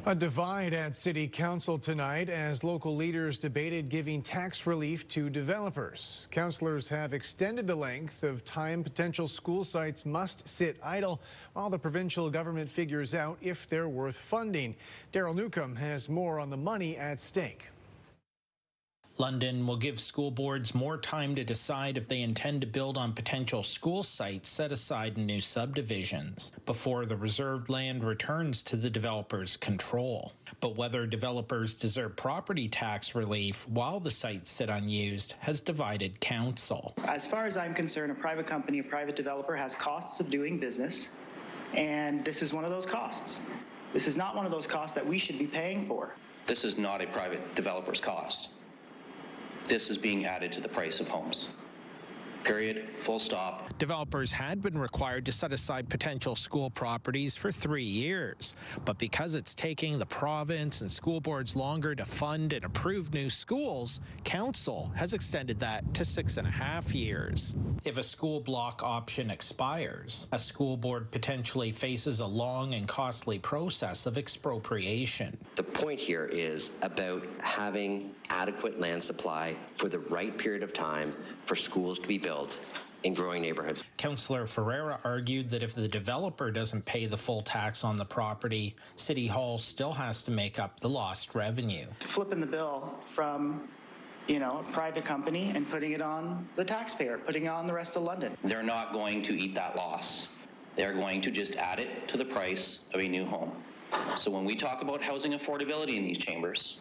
A divide at City Council tonight as local leaders debated giving tax relief to developers. Councillors have extended the length of time potential school sites must sit idle while the provincial government figures out if they're worth funding. Daryl Newcombe has more on the money at stake. London will give school boards more time to decide if they intend to build on potential school sites set aside in new subdivisions before the reserved land returns to the developer's control. But whether developers deserve property tax relief while the sites sit unused has divided council. As far as I'm concerned, a private company, a private developer has costs of doing business, and this is one of those costs. This is not one of those costs that we should be paying for. This is not a private developer's cost. This is being added to the price of homes. Period. Full stop. Developers had been required to set aside potential school properties for 3 years. But because it's taking the province and school boards longer to fund and approve new schools, council has extended that to 6.5 years. If a school block option expires, a school board potentially faces a long and costly process of expropriation. The point here is about having adequate land supply for the right period of time for schools to be built in growing neighborhoods. Councillor Ferreira argued that if the developer doesn't pay the full tax on the property, City Hall still has to make up the lost revenue. Flipping the bill from, a private company and putting it on the taxpayer, putting it on the rest of London. They're not going to eat that loss. They're going to just add it to the price of a new home. So when we talk about housing affordability in these chambers,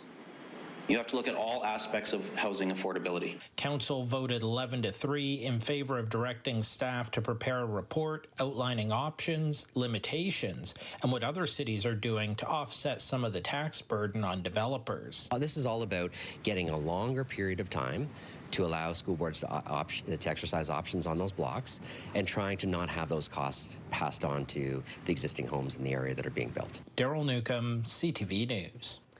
you have to look at all aspects of housing affordability. Council voted 11-3 in favor of directing staff to prepare a report outlining options, limitations, and what other cities are doing to offset some of the tax burden on developers. This is all about getting a longer period of time to allow school boards to exercise options on those blocks and trying to not have those costs passed on to the existing homes in the area that are being built. Daryl Newcombe, CTV News.